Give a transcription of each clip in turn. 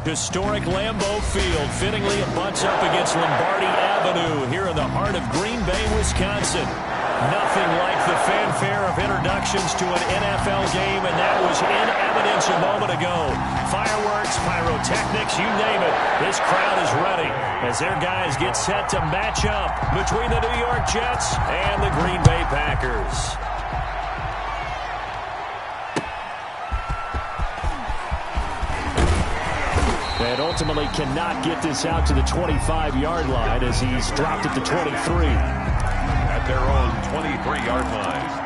Historic Lambeau Field fittingly butts up against Lombardi Avenue here in the heart of Green Bay, Wisconsin. Nothing like the fanfare of introductions to an NFL game, and that was in evidence a moment ago. Fireworks, pyrotechnics, you name it. This crowd is ready as their guys get set to match up between the New York Jets and the Green Bay Packers. And ultimately cannot get this out to the 25-yard line as he's dropped it to 23. At their own 23-yard line.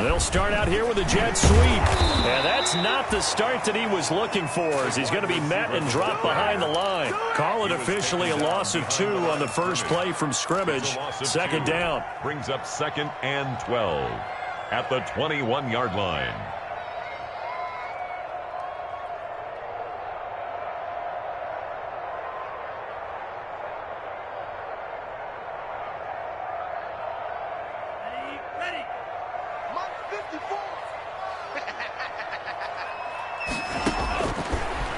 They'll start out here with a jet sweep. And that's not the start that he was looking for, as he's going to be met and dropped behind the line. Call it officially a loss of 2 on the first play from scrimmage. Second down. Brings up 2nd and 12 at the 21-yard line.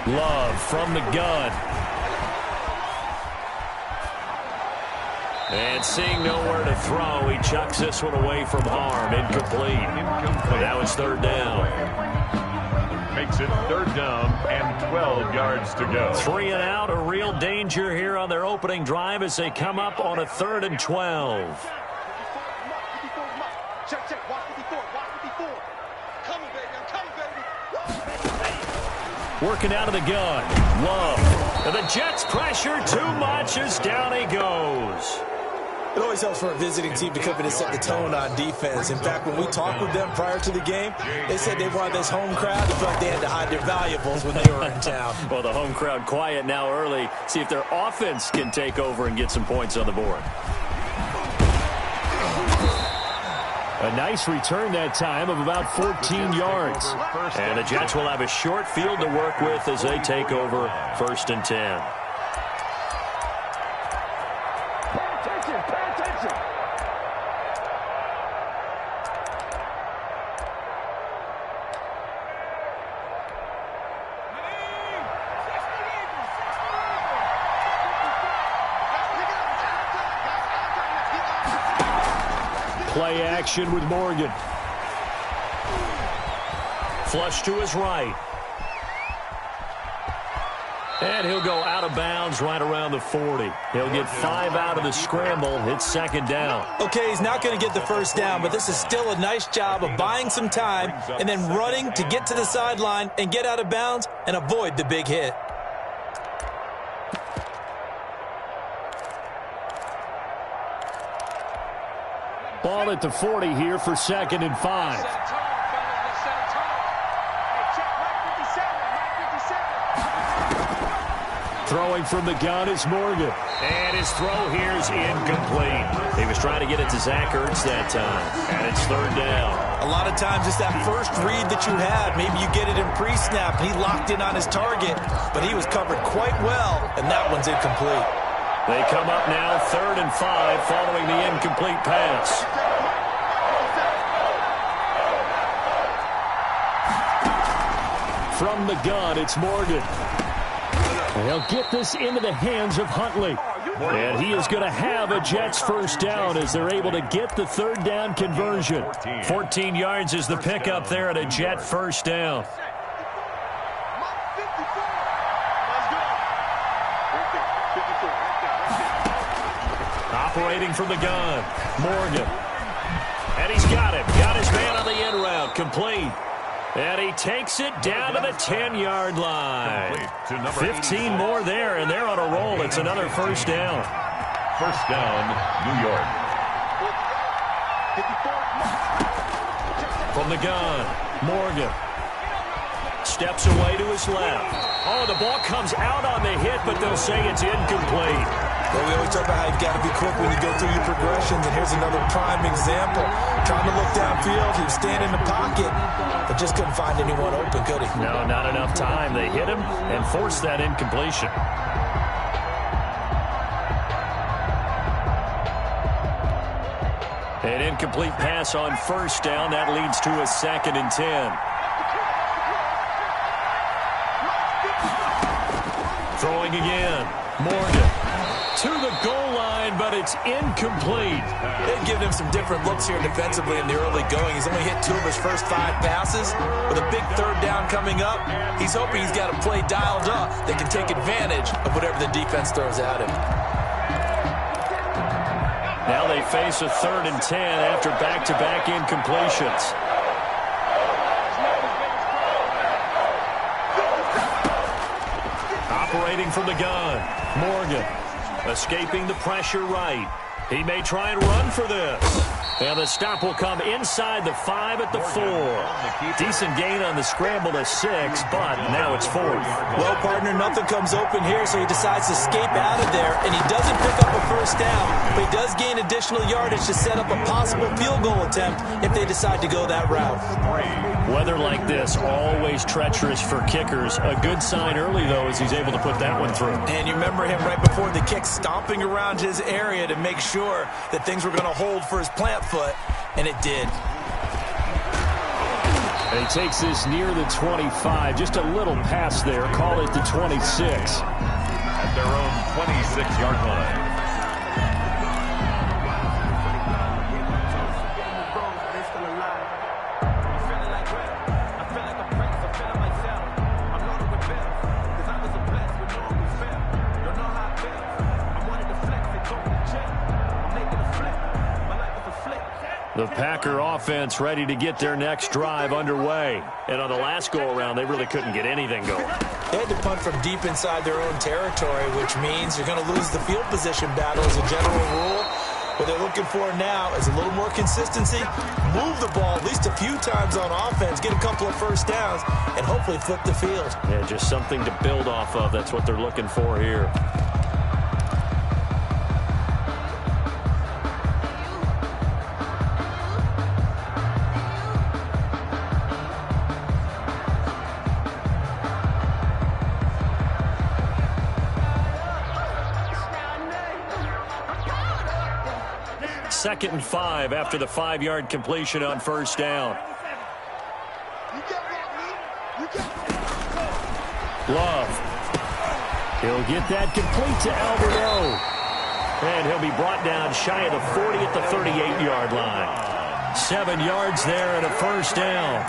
Love from the gun. And seeing nowhere to throw, he chucks this one away from harm. Incomplete. And now it's 3rd down. Makes it 3rd down and 12 yards to go. 3 and out, a real danger here on their opening drive as they come up on a 3rd and 12. Working out of the gun. Love. And the Jets pressure too much as down he goes. It always helps for a visiting team to come in and set the tone on defense. In fact, when we talked with them prior to the game, they said they wanted this home crowd to feel like they had to hide their valuables when they were in town. Well, the home crowd quiet now early. See if their offense can take over and get some points on the board. A nice return that time of about 14 yards. And the Jets will have a short field to work with as they take over 1st and 10. Pay attention. Play action with Morgan. Flush to his right. And he'll go out of bounds right around the 40. He'll get 5 out of the scramble. It's 2nd down. Okay, he's not going to get the first down, but this is still a nice job of buying some time and then running to get to the sideline and get out of bounds and avoid the big hit. Ball at the 40 here for 2nd and 5. Throwing from the gun is Morgan. And his throw here is incomplete. He was trying to get it to Zach Ertz that time. And it's 3rd down. A lot of times it's that first read that you have. Maybe you get it in pre-snap, and he locked in on his target, but he was covered quite well, and that one's incomplete. They come up now 3rd and 5 following the incomplete pass. From the gun, it's Morgan. They'll get this into the hands of Huntley. And he is going to have a Jets first down as they're able to get the 3rd down conversion. 14 yards is the pickup there at a Jet first down. Operating from the gun, Morgan. And he's got it. Got his man on the end route. Complete. And he takes it down to the 10-yard line. 15 more there, and they're on a roll. It's another first down. First down, New York. From the gun, Morgan. Steps away to his left. Oh, the ball comes out on the hit, but they'll say it's incomplete. Well, we always talk about how you've got to be quick when you go through your progressions, and here's another prime example. Trying to look downfield, he was standing in the pocket, but just couldn't find anyone open, could he? No, not enough time. They hit him and forced that incompletion. An incomplete pass on first down. That leads to a 2nd and 10. Throwing again. Morgan to the goal line, but it's incomplete. They've given him some different looks here defensively in the early going. He's only hit 2 of his first 5 passes. With a big 3rd down coming up, he's hoping he's got a play dialed up that can take advantage of whatever the defense throws at him. Now they face a 3rd and 10 after back-to-back incompletions. Operating from the gun, Morgan escaping the pressure right. He may try and run for this. And the stop will come inside the 5 at the 4. Decent gain on the scramble to 6, but now it's 4th. Well, partner, nothing comes open here, so he decides to escape out of there, and he doesn't pick up a first down, but he does gain additional yardage to set up a possible field goal attempt if they decide to go that route. Weather like this, always treacherous for kickers. A good sign early, though, is he's able to put that one through. And you remember him right before the kick stomping around his area to make sure that things were going to hold for his plant foot, and it did. And he takes this near the 25. Just a little pass there. Call it the 26. At their own 26-yard line. The Packer offense ready to get their next drive underway. And on the last go-around, they really couldn't get anything going. They had to punt from deep inside their own territory, which means you're going to lose the field position battle as a general rule. What they're looking for now is a little more consistency, move the ball at least a few times on offense, get a couple of first downs, and hopefully flip the field. Yeah, just something to build off of. That's what they're looking for here. Second and 5 after the 5-yard completion on first down. Love. He'll get that complete to Alberto. And he'll be brought down shy of the 40 at the 38-yard line. 7 yards there and a first down.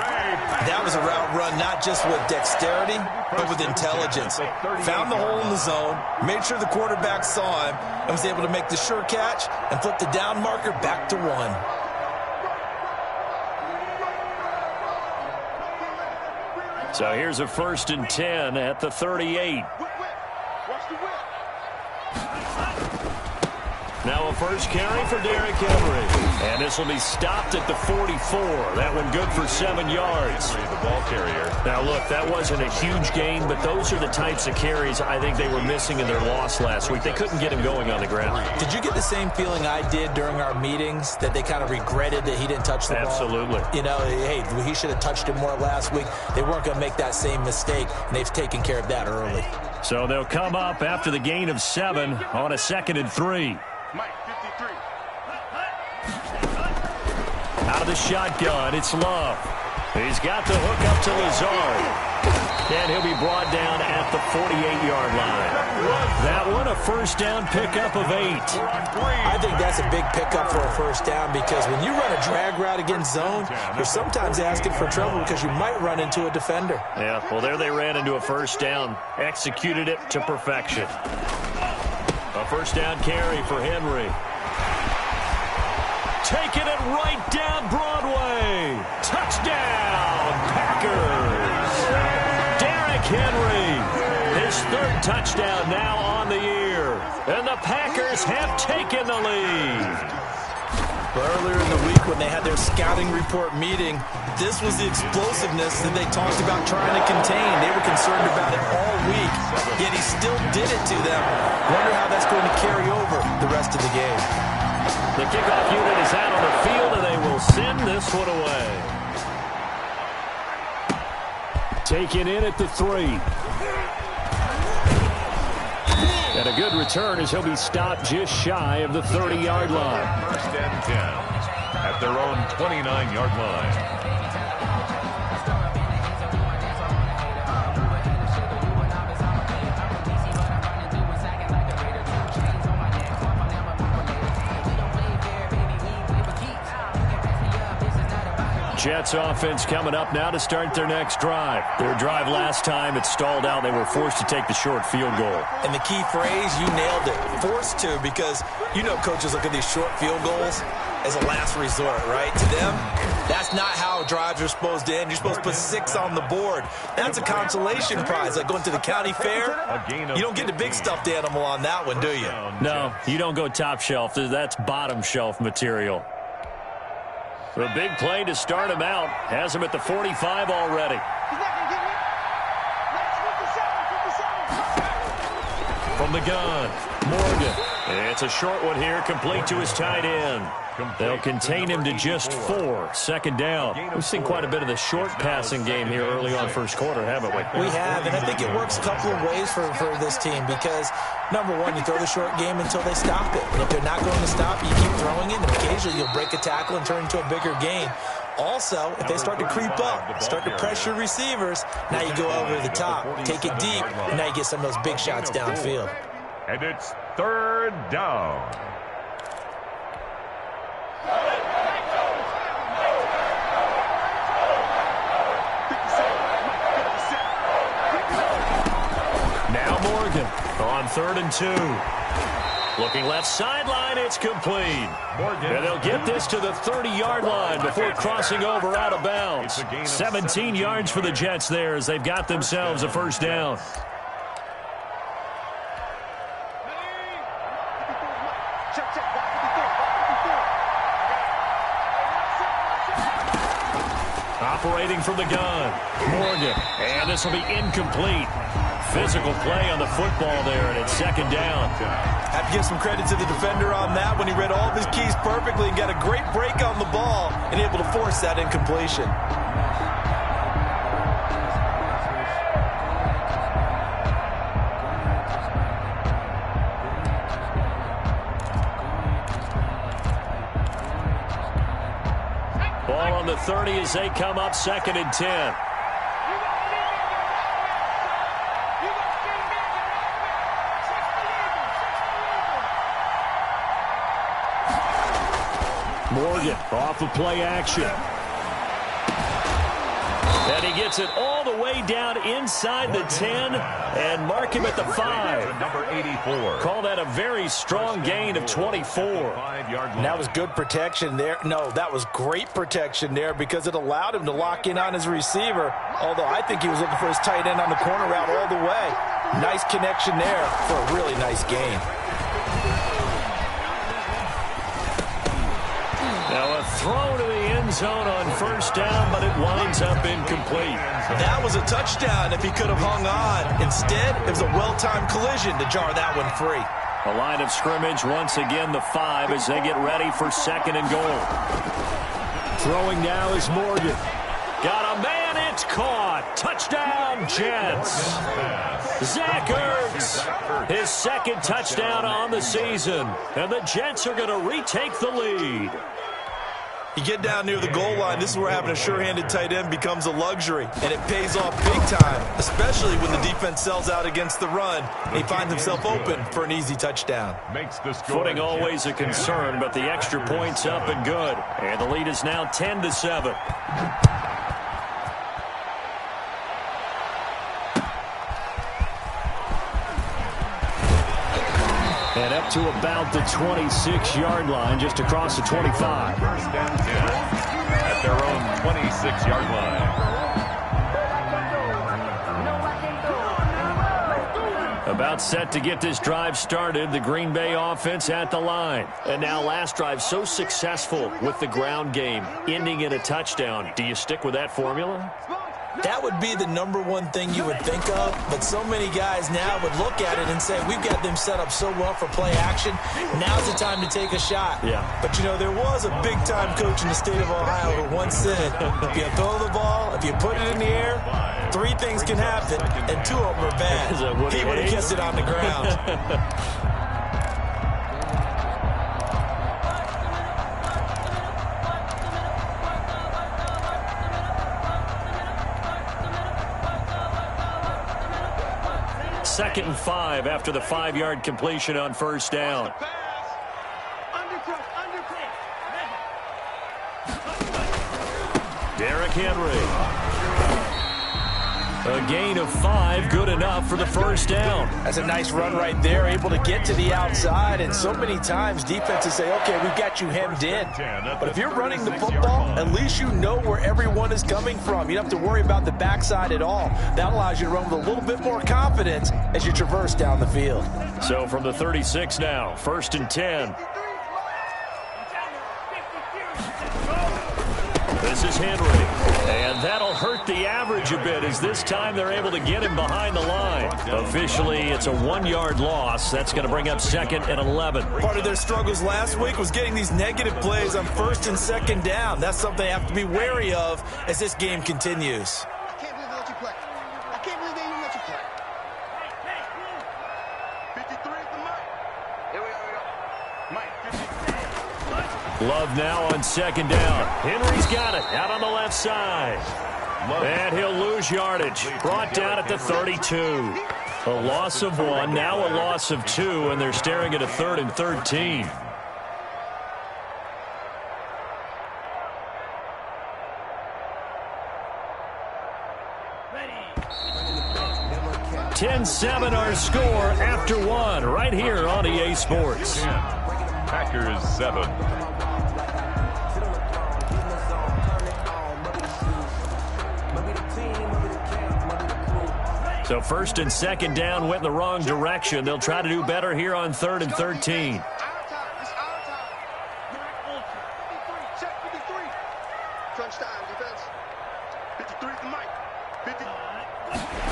That was a route run not just with dexterity, but with intelligence. Found the hole in the zone, made sure the quarterback saw him, and was able to make the sure catch and flip the down marker back to 1. So here's a 1st and 10 at the 38. Now a first carry for Derrick Henry. And this will be stopped at the 44. That one good for 7 yards. The ball carrier. Now, look, that wasn't a huge gain, but those are the types of carries I think they were missing in their loss last week. They couldn't get him going on the ground. Did you get the same feeling I did during our meetings, that they kind of regretted that he didn't touch the ball? Absolutely. You know, hey, he should have touched it more last week. They weren't going to make that same mistake, and they've taken care of that early. So they'll come up after the gain of 7 on a 2nd and 3. Mike, 53. Out of the shotgun, it's Love. He's got the hook up to Lazard. And he'll be brought down at the 48-yard line. That one, a first down pickup of 8. I think that's a big pickup for a first down, because when you run a drag route against zone, you're sometimes asking for trouble because you might run into a defender. Yeah, well, there they ran into a first down. Executed it to perfection. A first down carry for Henry. Taking it right down Broadway. Touchdown, Packers. Derrick Henry, his 3rd touchdown now on the year. And the Packers have taken the lead. But earlier in the week when they had their scouting report meeting, this was the explosiveness that they talked about trying to contain. They were concerned about it all week, yet he still did it to them. Wonder how that's going to carry over the rest of the game. The kickoff unit is out on the field, and they will send this one away. Taken in at the 3. And a good return as he'll be stopped just shy of the 30-yard line. First and 10 at their own 29-yard line. Jets offense coming up now to start their next drive. Their drive last time, it stalled out. They were forced to take the short field goal. And the key phrase, you nailed it. Forced to, because you know coaches look at these short field goals as a last resort, right? To them, that's not how drives are supposed to end. You're supposed to put 6 on the board. That's a consolation prize. Like going to the county fair, you don't get the big stuffed animal on that one, do you? No, you don't go top shelf. That's bottom shelf material. A big play to start him out. Has him at the 45 already. From the gun, Morgan. It's a short one here, complete to his tight end. They'll contain him to just 4. Second down. We've seen quite a bit of the short passing game here early on first quarter, haven't we? We have, and I think it works a couple of ways for this team because, number one, you throw the short game until they stop it. And if they're not going to stop, you keep throwing it, and occasionally you'll break a tackle and turn into a bigger gain. Also, if they start to creep up, start to pressure receivers, now you go over the top, take it deep, and now you get some of those big shots downfield. And it's third down. Now Morgan on 3rd and 2. Looking left sideline, it's complete. And they'll get this to the 30-yard line before crossing over out of bounds. 17 yards for the Jets there as they've got themselves a first down. Operating from the gun, Morgan, and this will be incomplete. Physical play on the football there, and it's second down. Have to give some credit to the defender on that when he read all of his keys perfectly and got a great break on the ball and able to force that incompletion. Ball on the 30 as they come up 2nd and 10. Morgan off of play action. And he gets it all the way down inside the 10 and mark him at the 5. Number 84. Call that a very strong gain of 24. And that was good protection there. No, that was great protection there because it allowed him to lock in on his receiver, although I think he was looking for his tight end on the corner route all the way. Nice connection there for a really nice gain. Now a throw to the end zone on first down, but it winds up incomplete. That was a touchdown if he could have hung on. Instead, it was a well-timed collision to jar that one free. A line of scrimmage, once again the 5 as they get ready for 2nd and goal. Throwing now is Morgan. Got a man, it's caught. Touchdown, Jets. Zach Ertz, his 2nd touchdown on the season. And the Jets are going to retake the lead. You get down near the goal line, this is where having a sure-handed tight end becomes a luxury, and it pays off big time, especially when the defense sells out against the run, and he finds himself open for an easy touchdown. Footing always a concern, but the extra point's up and good, and the lead is now 10-7. And up to about the 26-yard line, just across the 25. First and 10 at their own 26-yard line. About set to get this drive started, the Green Bay offense at the line. And now last drive so successful with the ground game, ending in a touchdown. Do you stick with that formula? That would be the number one thing you would think of, but so many guys now would look at it and say, we've got them set up so well for play action. Now's the time to take a shot. Yeah. But, you know, there was a big-time coach in the state of Ohio who once said, if you throw the ball, if you put it in the air, 3 things can happen, and 2 of them are bad. He would have kept it on the ground. Second and 5 after the 5-yard completion on first down. Derrick Henry. A gain of 5, good enough for the first down. That's a nice run right there, able to get to the outside. And so many times defenses say, okay, we've got you hemmed in. But if you're running the football, at least you know where everyone is coming from. You don't have to worry about the backside at all. That allows you to run with a little bit more confidence as you traverse down the field. So from the 36 now, 1st and 10. This is Henry. And that'll hurt the average a bit as this time they're able to get him behind the line. Officially, it's a 1-yard loss. That's going to bring up 2nd and 11. Part of their struggles last week was getting these negative plays on 1st and 2nd down. That's something they have to be wary of as this game continues. I can't believe they let you play. I can't believe they even let you play. 53 is the mic. Here we go. Mike, 53. Love now on 2nd down. Henry's got it out on the left side. And he'll lose yardage. Brought down at the 32. A loss of 1, now a loss of 2, and they're staring at a 3rd and 13. Ready. 10-7 our score after 1 right here on EA Sports. Packers 7. So 1st and 2nd down went in the wrong direction. They'll try to do better here on 3rd and 13.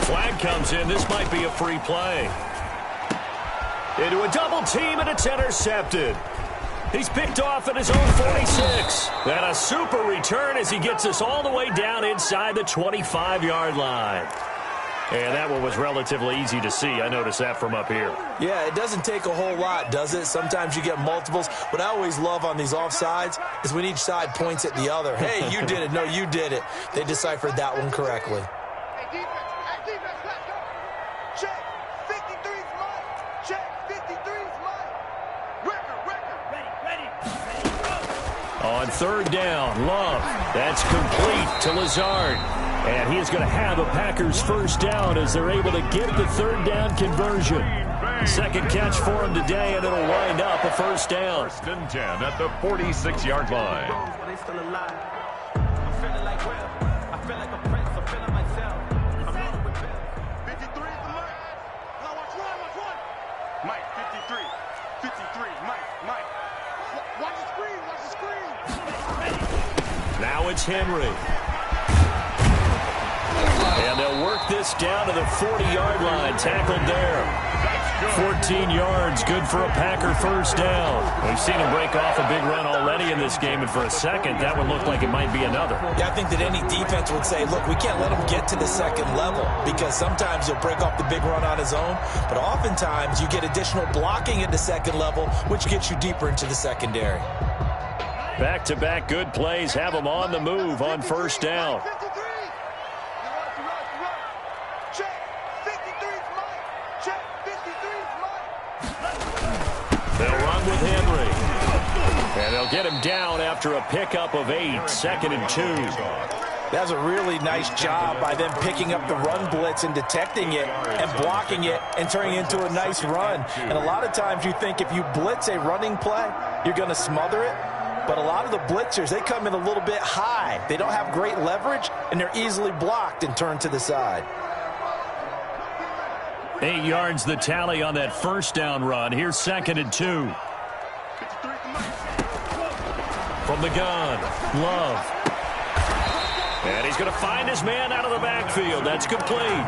Flag comes in. This might be a free play. Into a double team, and it's intercepted. He's picked off at his own 46. And a super return as he gets us all the way down inside the 25-yard line. And that one was relatively easy to see. I noticed that from up here. Yeah, it doesn't take a whole lot, does it? Sometimes you get multiples. What I always love on these offsides is when each side points at the other. Hey, you did it. No, you did it. They deciphered that one correctly. Hey, defense, let's go. Check. 53's mine. Check. 53's mine. Record. Ready. On 3rd down, Love. That's complete to Lazard. And he is going to have a Packers first down as they're able to get the 3rd down conversion. 2nd catch for him today, and it'll wind up a first down. 1st and 10 at the 46-yard line. Mike, 53. 53. Mike. Watch the screen. Now it's Henry. And they'll work this down to the 40-yard line. Tackled there. 14 yards, good for a Packer first down. We've seen him break off a big run already in this game, and for a second, that would look like it might be another. Yeah, I think that any defense would say, look, we can't let him get to the 2nd level because sometimes he'll break off the big run on his own, but oftentimes you get additional blocking at the 2nd level, which gets you deeper into the secondary. Back-to-back good plays have them on the move on first down. They'll run with Henry. And they'll get him down after a pickup of 8, 2nd and 2. That was a really nice job by them picking up the run blitz and detecting it and blocking it and turning it into a nice run. And a lot of times you think if you blitz a running play, you're going to smother it. But a lot of the blitzers, they come in a little bit high. They don't have great leverage, and they're easily blocked and turned to the side. 8 yards the tally on that first down run. Here's 2nd and 2. From the gun, Love. And he's going to find his man out of the backfield. That's complete.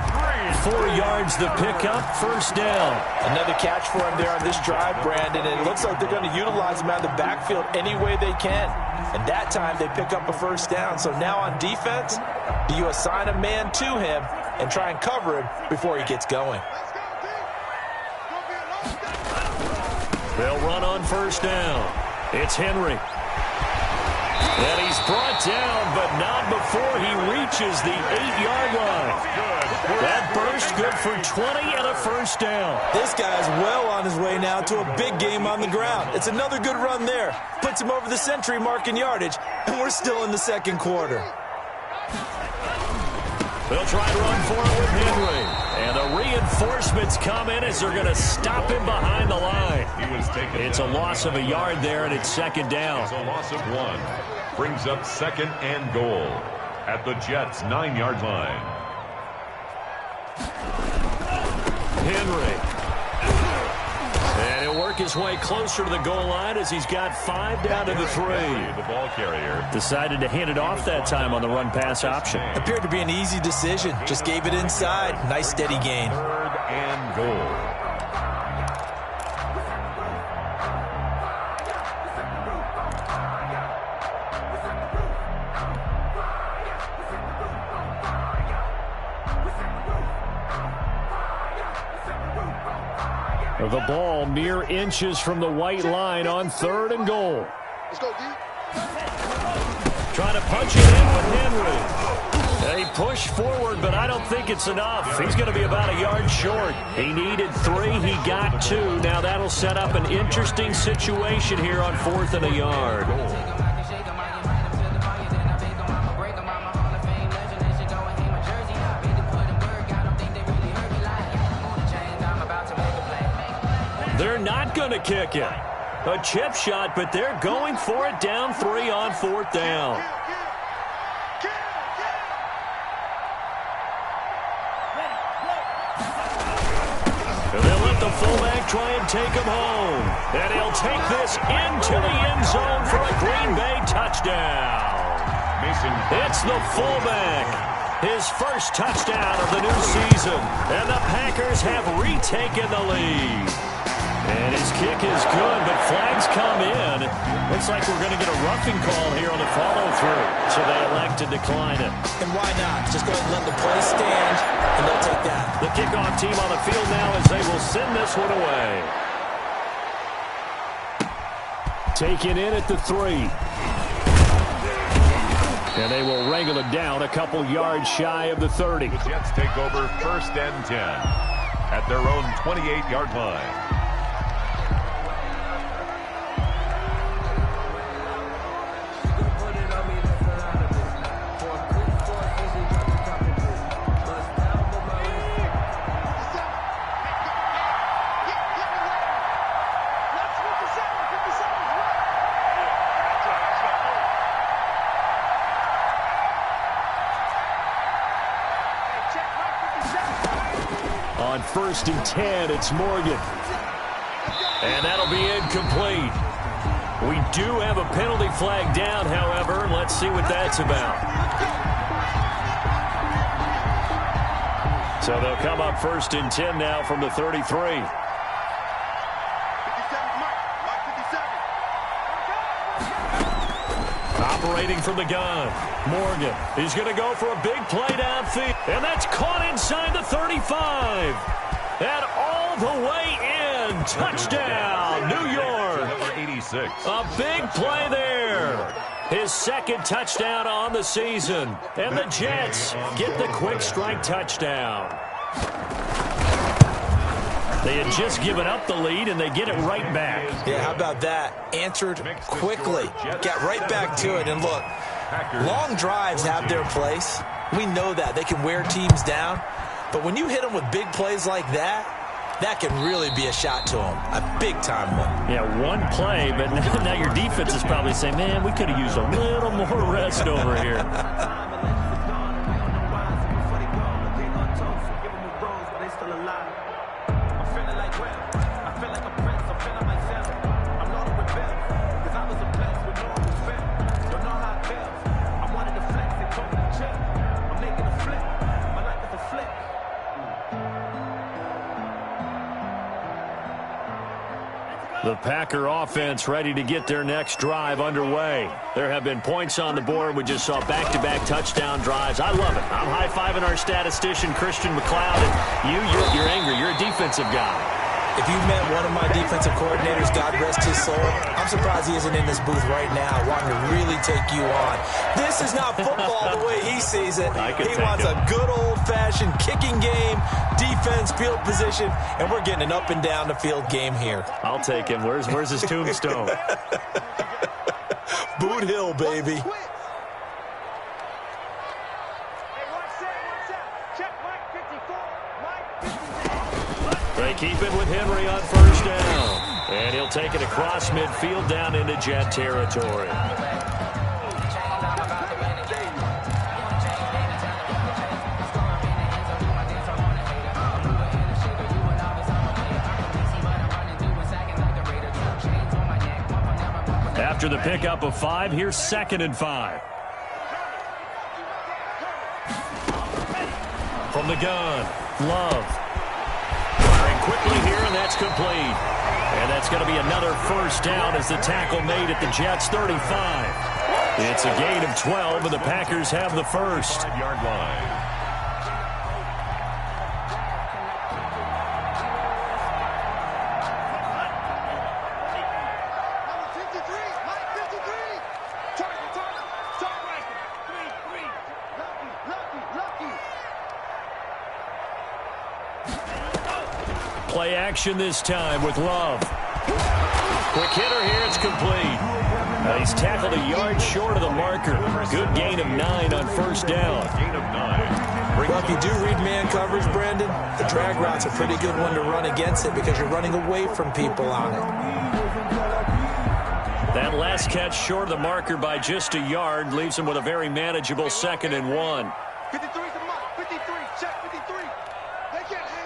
4 yards the pickup, first down. Another catch for him there on this drive, Brandon, and it looks like they're going to utilize him out of the backfield any way they can. And that time they pick up a first down. So now on defense, do you assign a man to him and try and cover him before he gets going? They'll run on first down. It's Henry. And he's brought down, but not before he reaches the 8-yard line. That burst good for 20 and a first down. This guy's well on his way now to a big game on the ground. It's another good run there. Puts him over the century mark in yardage, and we're still in the second quarter. They'll try to run for it with Henry. And the reinforcements come in as they're going to stop him behind the line. It's a loss of a yard there, and it's second down. It's a loss of 1. Brings up 2nd and goal at the Jets' 9-yard line. Henry. And he'll work his way closer to the goal line as he's got 5 down to the 3. The ball carrier Decided to hand it off that time on the run-pass option. Appeared to be an easy decision. Just gave it inside. Nice steady gain. 3rd and goal. The ball mere inches from the white line on 3rd and goal. Let's go, D. Trying to punch it in with Henry. They push forward, but I don't think it's enough. He's going to be about a yard short. He needed 3. He got 2. Now that'll set up an interesting situation here on 4th and a yard. They're not going to kick it. A chip shot, but they're going for it down 3 on 4th down. And they'll let the fullback try and take him home. And he'll take this into the end zone for a Green Bay touchdown. It's the fullback. His first touchdown of the new season. And the Packers have retaken the lead. And his kick is good, but flags come in. Looks like we're going to get a roughing call here on the follow-through. So they elect to decline it. And why not? Just go ahead and let the play stand, and they'll take that. The kickoff team on the field now as they will send this one away. Taken in at the 3. And they will wrangle it down a couple yards shy of the 30. The Jets take over 1st and 10 at their own 28-yard line. On 1st and 10, it's Morgan. And that'll be incomplete. We do have a penalty flag down, however. Let's see what that's about. So they'll come up 1st and 10 now from the 33. 57, Mike 57. Operating from the gun. Morgan. He's going to go for a big play downfield. And that's caught inside the 35. And all the way in. Touchdown, New York. Number 86. A big play there. His 2nd touchdown on the season. And the Jets get the quick strike touchdown. They had just given up the lead, and they get it right back. Yeah, how about that? Answered quickly. Got right back to it. And look, long drives have their place. We know that. They can wear teams down. But when you hit them with big plays like that, that can really be a shot to them. A big-time one. Yeah, one play, but now your defense is probably saying, man, we could have used a little more rest over here. The Packer offense ready to get their next drive underway. There have been points on the board. We just saw back-to-back touchdown drives. I love it. I'm high-fiving our statistician, Christian McLeod. And you're angry. You're a defensive guy. If you met one of my defensive coordinators, God rest his soul, I'm surprised he isn't in this booth right now wanting to really take you on. This is not football the way he sees it. He wants a good old-fashioned kicking game, defense, field position, and we're getting an up-and-down-the-field game here. I'll take him. Where's his tombstone? Boot Hill, baby. They keep it with Henry on first down. And he'll take it across midfield down into Jet territory. After the pickup of 5, here's 2nd and 5. From the gun, Love. Quickly here, and that's complete. And that's going to be another first down as the tackle made at the Jets' 35. It's a gain of 12, and the Packers have the first. 5-yard line. Play action this time with Love. Quick hitter here, it's complete. He's tackled a yard short of the marker. Good gain of 9 on first down. Gain of 9. Well, if you do read man coverage, Brandon, the drag route's a pretty good one to run against it because you're running away from people on it. That last catch short of the marker by just a yard leaves him with a very manageable 2nd and 1. 53's the mark. 53. Check 53. They can't hang.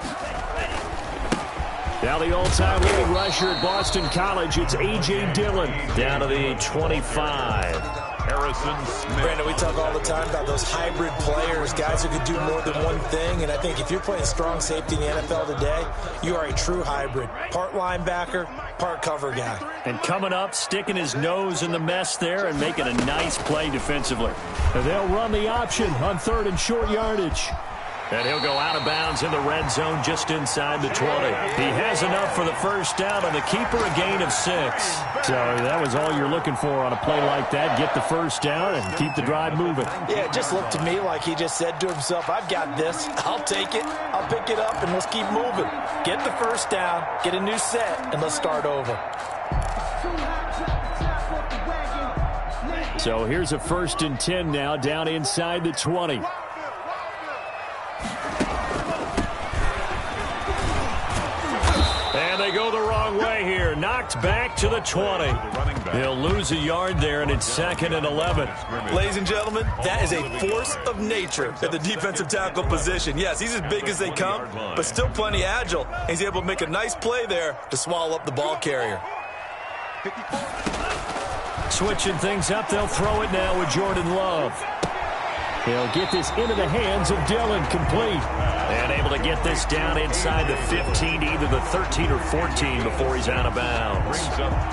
Now the all-time leading rusher at Boston College, it's A.J. Dillon down to the 25. Harrison Smith. Brandon, we talk all the time about those hybrid players, guys who could do more than one thing, and I think if you're playing strong safety in the NFL today, you are a true hybrid. Part linebacker, part cover guy. And coming up, sticking his nose in the mess there and making a nice play defensively. And they'll run the option on 3rd and short yardage. And he'll go out of bounds in the red zone just inside the 20. He has enough for the first down, and the keeper a gain of 6. So that was all you're looking for on a play like that. Get the first down and keep the drive moving. Yeah, it just looked to me like he just said to himself, I've got this. I'll take it. I'll pick it up, and let's keep moving. Get the first down, get a new set, and let's start over. So here's a 1st and 10 now down inside the 20. And they go the wrong way here. Knocked back to the 20. He'll lose a yard there, and it's 2nd and 11. Ladies and gentlemen, that is a force of nature at the defensive tackle position. Yes, he's as big as they come, but still plenty agile. He's able to make a nice play there to swallow up the ball carrier. Switching things up, they'll throw it now with Jordan Love. He'll get this into the hands of Dillon, complete. And able to get this down inside the 15, either the 13 or 14 before he's out of bounds.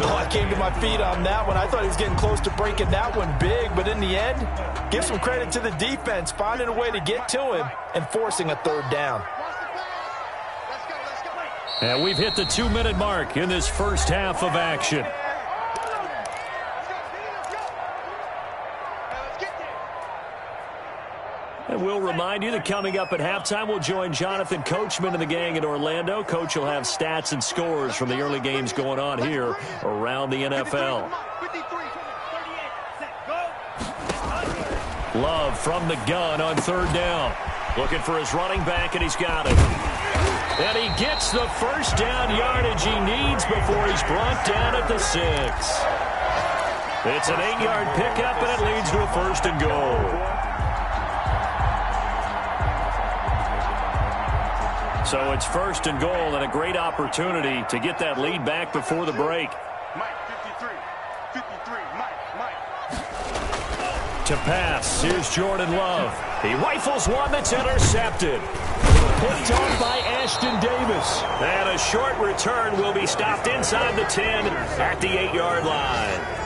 Oh, I came to my feet on that one. I thought he was getting close to breaking that one big, but in the end, give some credit to the defense, finding a way to get to him and forcing a 3rd down. And we've hit the 2-minute mark in this first half of action. And we'll remind you that coming up at halftime, we'll join Jonathan Coachman and the gang in Orlando. Coach will have stats and scores from the early games going on here around the NFL. Love from the gun on 3rd down. Looking for his running back, and he's got it. And he gets the first down yardage he needs before he's brought down at the 6. It's an 8-yard pickup, and it leads to a 1st and goal. So it's 1st and goal, and a great opportunity to get that lead back before the break. Mike, 53. 53. Mike. To pass, here's Jordan Love. He rifles one that's intercepted. Picked off by Ashton Davis. And a short return will be stopped inside the 10 at the 8-yard line.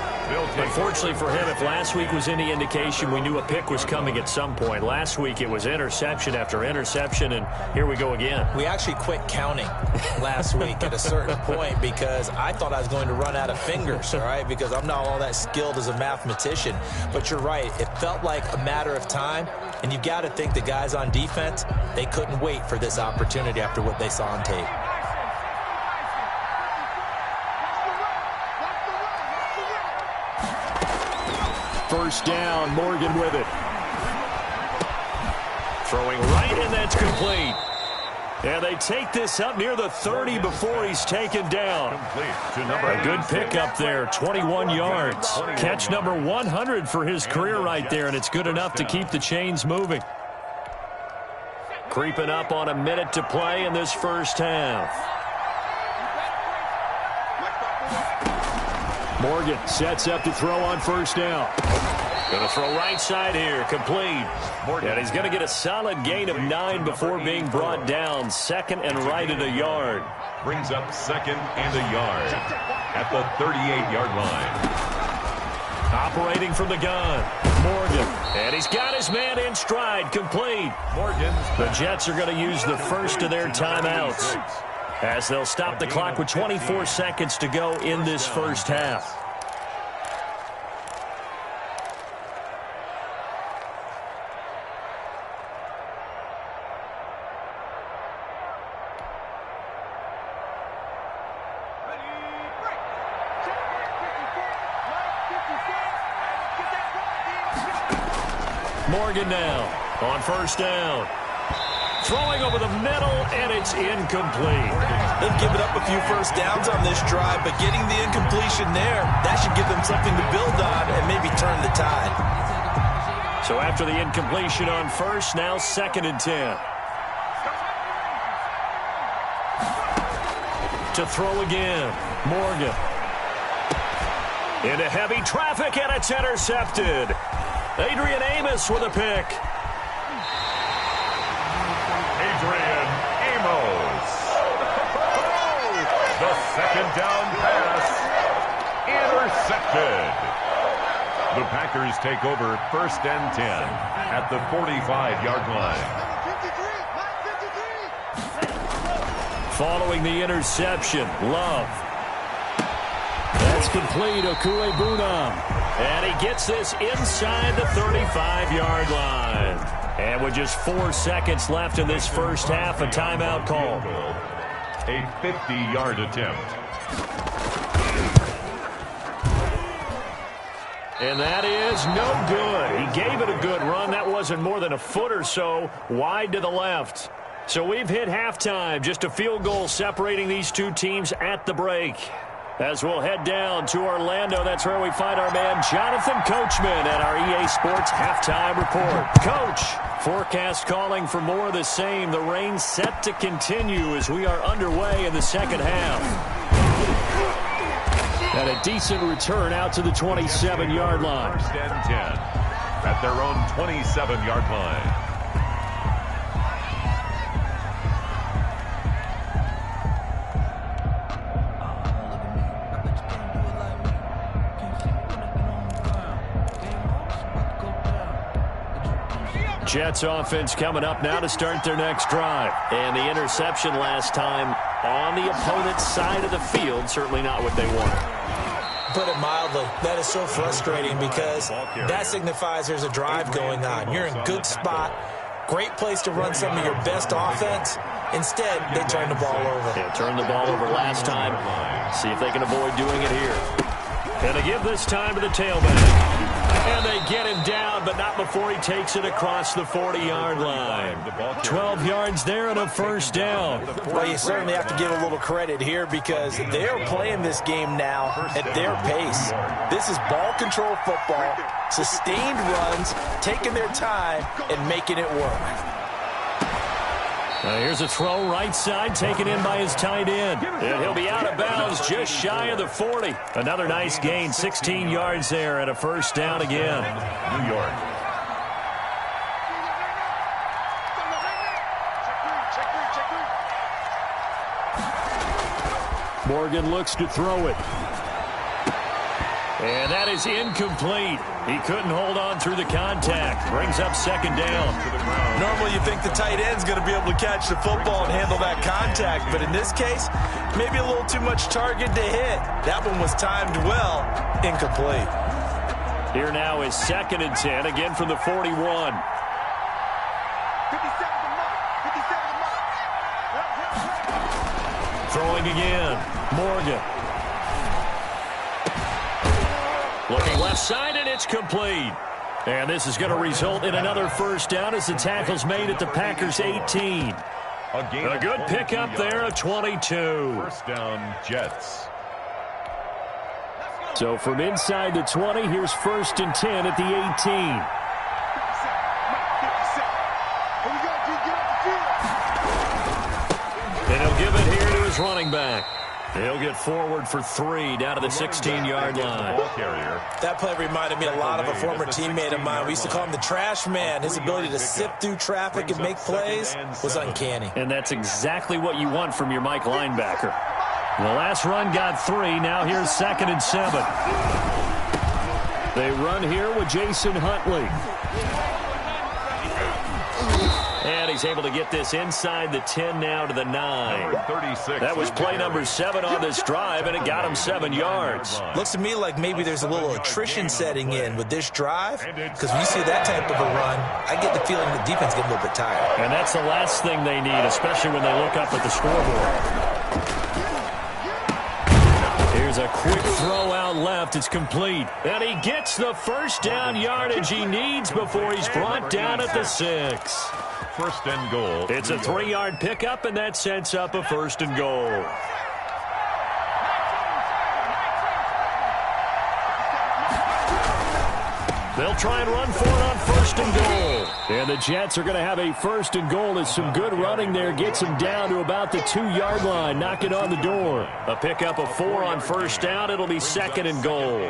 Unfortunately for him, if last week was any indication, we knew a pick was coming at some point. Last week it was interception after interception, and here we go again. We actually quit counting last week at a certain point because I thought I was going to run out of fingers, all right, because I'm not all that skilled as a mathematician. But you're right. It felt like a matter of time, and you got to think the guys on defense, they couldn't wait for this opportunity after what they saw on tape. First down, Morgan with it. Throwing right, and that's complete. And they take this up near the 30 before he's taken down. A good pickup there, 21 yards. Catch number 100 for his career right there, and it's good enough to keep the chains moving. Creeping up on a minute to play in this first half. Morgan sets up to throw on first down. Going to throw right side here, complete. And he's going to get a solid gain of 9 before being brought down. Second and right at a yard. Brings up second and a yard at the 38-yard line. Operating from the gun, Morgan. And he's got his man in stride, complete. The Jets are going to use the first of their timeouts, as they'll stop the clock with 24 seconds to go in this first half. Morgan now on first down. Throwing over the middle, and it's incomplete. They've given up a few first downs on this drive, but getting the incompletion there, that should give them something to build on and maybe turn the tide. So after the incompletion on first, now second and 10. To throw again, Morgan. Into heavy traffic, and it's intercepted. Adrian Amos with a pick. Adrian Amos. The second down pass intercepted. The Packers take over first and 10 at the 45-yard line. Following the interception, Love. That's complete, BCUYBMANE. And he gets this inside the 35-yard line. And with just 4 seconds left in this first half, a timeout call. A 50-yard attempt. And that is no good. He gave it a good run. That wasn't more than a foot or so wide to the left. So we've hit halftime. Just a field goal separating these two teams at the break. As we'll head down to Orlando, that's where we find our man Jonathan Coachman at our EA Sports Halftime Report. Coach, forecast calling for more of the same. The rain set to continue as we are underway in the second half. And a decent return out to the 27-yard line. First and 10 at their own 27-yard line. Jets offense coming up now to start their next drive. And the interception last time on the opponent's side of the field, certainly not what they wanted. Put it mildly, that is so frustrating because that signifies there's a drive going on. You're in good spot, great place to run some of your best offense. Instead, they turn the ball over. Yeah, turned the ball over last time. See if they can avoid doing it here. And they give this time to the tailback. And they get him down, but not before he takes it across the 40-yard line. 12 yards there and a first down. Well, you certainly have to give a little credit here because they're playing this game now at their pace. This is ball control football, sustained runs, taking their time, and making it work. Here's a throw right side taken in by his tight end. And he'll be out of bounds just shy of the 40. Another nice gain, 16 yards there and a first down again. New York. Morgan looks to throw it. And that is incomplete. He couldn't hold on through the contact. Brings up second down. Normally you think the tight end's going to be able to catch the football and handle that contact. But in this case, maybe a little too much target to hit. That one was timed well. Incomplete. Here now is 2nd and 10, again from the 41. 57 to mark. 57 to mark. Throwing again. Morgan. Looking left side, and it's complete. And this is going to result in another first down as the tackle's made at the Packers' 18. A good pickup there of 22. First down, Jets. So from inside the 20, here's 1st and 10 at the 18. And he'll give it here to his running back. He'll get forward for 3 down to the 16-yard line. That play reminded me a lot of a former teammate of mine. We used to call him the trash man. His ability to sift through traffic and make plays was uncanny. And that's exactly what you want from your Mike linebacker. The last run got 3. Now here's 2nd and 7. They run here with Jason Huntley. And he's able to get this inside the 10 now to the 9. 36. That was play number 7 on this drive, and it got him 7 yards. Looks to me like maybe there's a little attrition setting in with this drive, because when you see that type of a run, I get the feeling the defense gets a little bit tired. And that's the last thing they need, especially when they look up at the scoreboard. Here's a quick throw out left. It's complete. And he gets the first down yardage he needs before he's brought down at the 6. First and goal. It's a 3-yard pickup, and that sets up a 1st and goal. They'll try and run for it on 1st and goal. And the Jets are going to have a 1st and goal as some good running there gets them down to about the 2-yard line. Knock it on the door. A pickup of 4 on 1st down. It'll be 2nd and goal.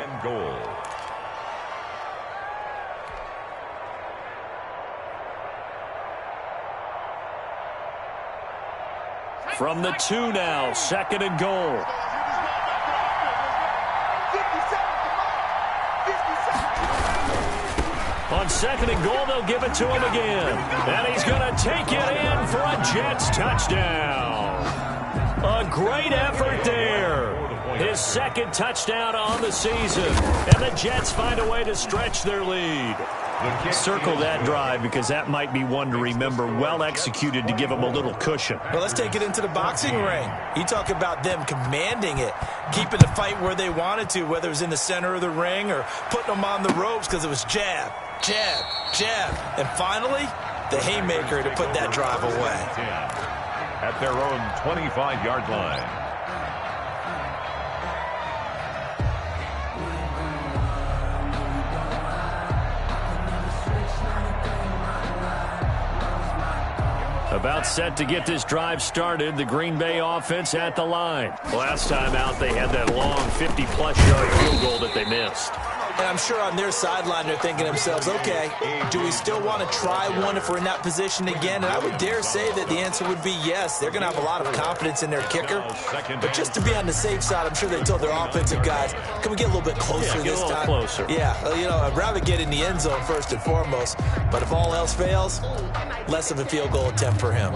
From the 2 now, 2nd and goal. On 2nd and goal, they'll give it to him again. And he's going to take it in for a Jets touchdown. A great effort there. His 2nd touchdown on the season. And the Jets find a way to stretch their lead. Circle that drive because that might be one to remember. Well executed to give them a little cushion. Well, let's take it into the boxing ring. You talk about them commanding it, keeping the fight where they wanted to, whether it was in the center of the ring or putting them on the ropes because it was jab, jab, jab. And finally, the haymaker to put that drive away. At their own 25-yard line. About set to get this drive started. The Green Bay offense at the line. Last time out, they had that long 50-plus yard field goal that they missed. And I'm sure on their sideline they're thinking to themselves, okay, do we still want to try one if we're in that position again? And I would dare say that the answer would be yes. They're going to have a lot of confidence in their kicker. But just to be on the safe side, I'm sure they told their offensive guys, can we get a little bit closer this time? Closer. Yeah, you know, I'd rather get in the end zone first and foremost. But if all else fails, less of a field goal attempt for him.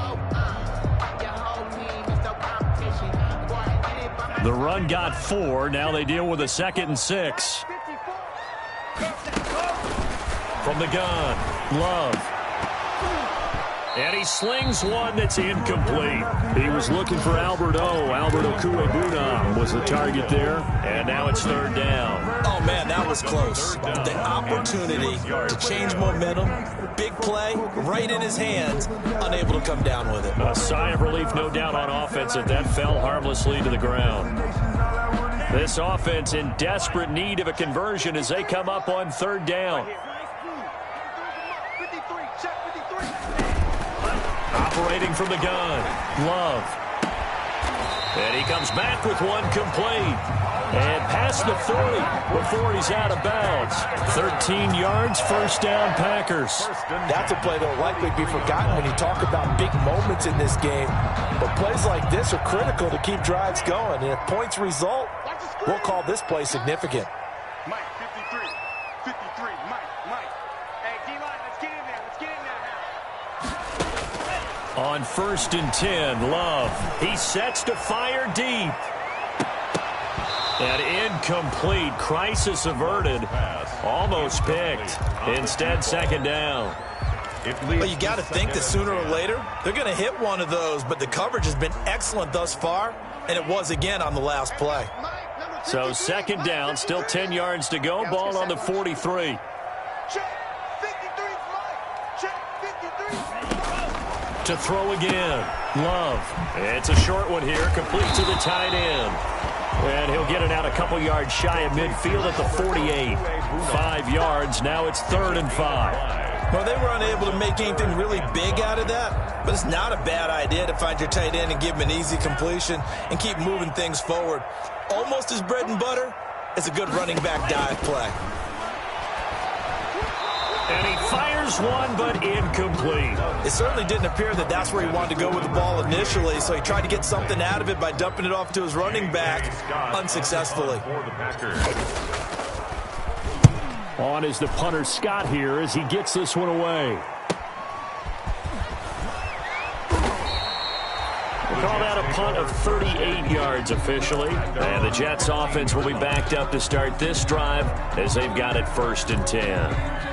The run got 4. Now they deal with a 2nd and 6. From the gun, Love. And he slings one that's incomplete. He was looking for Albert BCUYBMANE was the target there. And now it's 3rd down. Oh, man, that was close. The opportunity to change momentum, big play, right in his hands, unable to come down with it. A sigh of relief, no doubt, on offense that fell harmlessly to the ground. This offense in desperate need of a conversion as they come up on 3rd down. Operating from the gun, Love. And he comes back with one complete. And past the 40 before he's out of bounds. 13 yards, first down, Packers. That's a play that will likely be forgotten when you talk about big moments in this game. But plays like this are critical to keep drives going. And if points result, we'll call this play significant. Mike, 53. 53. Mike. Hey, D-line, let's get in there. Let's get in there now. On 1st and 10, Love. He sets to fire deep. And incomplete. Crisis averted. Almost picked. Instead, second down. Well, you got to think that sooner or later, they're going to hit one of those. But the coverage has been excellent thus far. And it was again on the last play. So second down, still 10 yards to go. Ball on the 43. To throw again. Love. It's a short one here. Complete to the tight end. And he'll get it out a couple yards shy of midfield at the 48. 5 yards. Now it's 3rd and 5. Well, they were unable to make anything really big out of that. But it's not a bad idea to find your tight end and give him an easy completion and keep moving things forward. Almost his bread and butter. It's a good running back dive play. And he fires one, but incomplete. It certainly didn't appear that that's where he wanted to go with the ball initially, so he tried to get something out of it by dumping it off to his running back unsuccessfully. On is the punter Scott here as he gets this one away. We'll call that a punt of 38 yards officially. And the Jets offense will be backed up to start this drive as they've got it 1st and 10.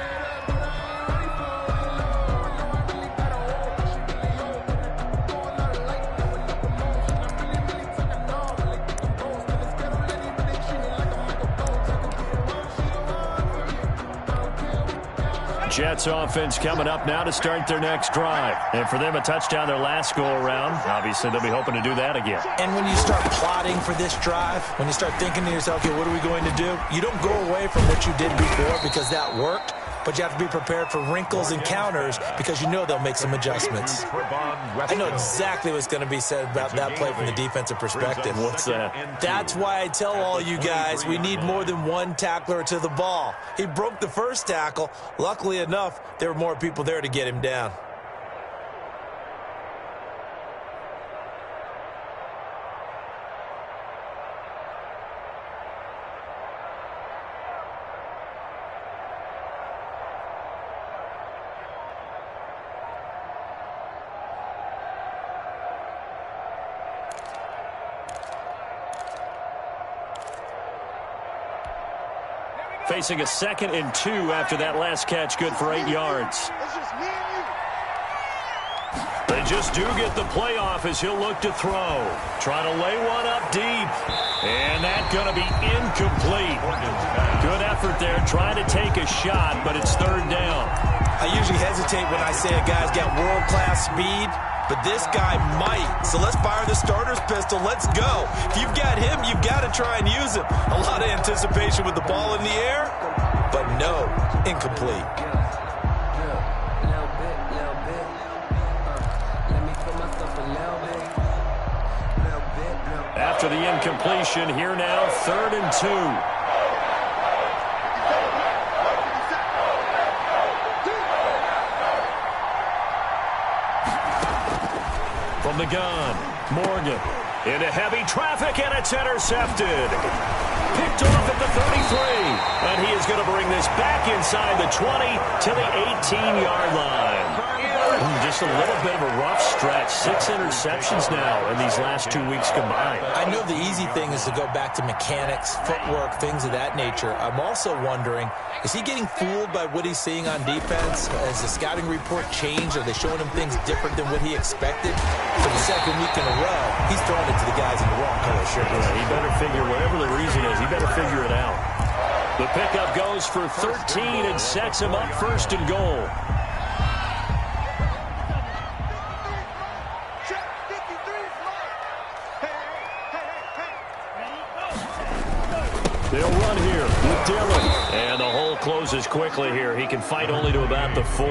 Jets offense coming up now to start their next drive. And for them, a touchdown their last go-around. Obviously, they'll be hoping to do that again. And when you start plotting for this drive, when you start thinking to yourself, okay, what are we going to do? You don't go away from what you did before because that worked. But you have to be prepared for wrinkles and counters because you know they'll make some adjustments. I know exactly what's going to be said about that play from the defensive perspective. What's that? That's why I tell all you guys we need more than one tackler to the ball. He broke the first tackle. Luckily enough, there were more people there to get him down. Facing a 2nd and 2 after that last catch, good for 8 yards. They just do get the play off as he'll look to throw. Trying to lay one up deep. And that's going to be incomplete. Good effort there, trying to take a shot, but it's 3rd down. I usually hesitate when I say a guy's got world-class speed, but this guy might. So let's fire the starter's pistol. Let's go. If you've got him, you've got to try and use him. A lot of anticipation with the ball in the air, but no, incomplete. After the incompletion, here now, 3rd and 2. From the gun, Morgan into heavy traffic, and it's intercepted. Picked off at the 33, and he is going to bring this back inside the 20 to the 18-yard line. Just a little bit of a rough stretch. 6 interceptions now in these last 2 weeks combined. I know the easy thing is to go back to mechanics, footwork, things of that nature. I'm also wondering, is he getting fooled by what he's seeing on defense? Has the scouting report changed? Are they showing him things different than what he expected? For the 2nd week in a row, he's throwing it to the guys in the wrong color shirt. Yeah, he better figure, whatever the reason is, he better figure it out. The pickup goes for 13 and sets him up 1st and goal. They'll run here with Dillon. And the hole closes closes quickly here. He can fight only to about the 4.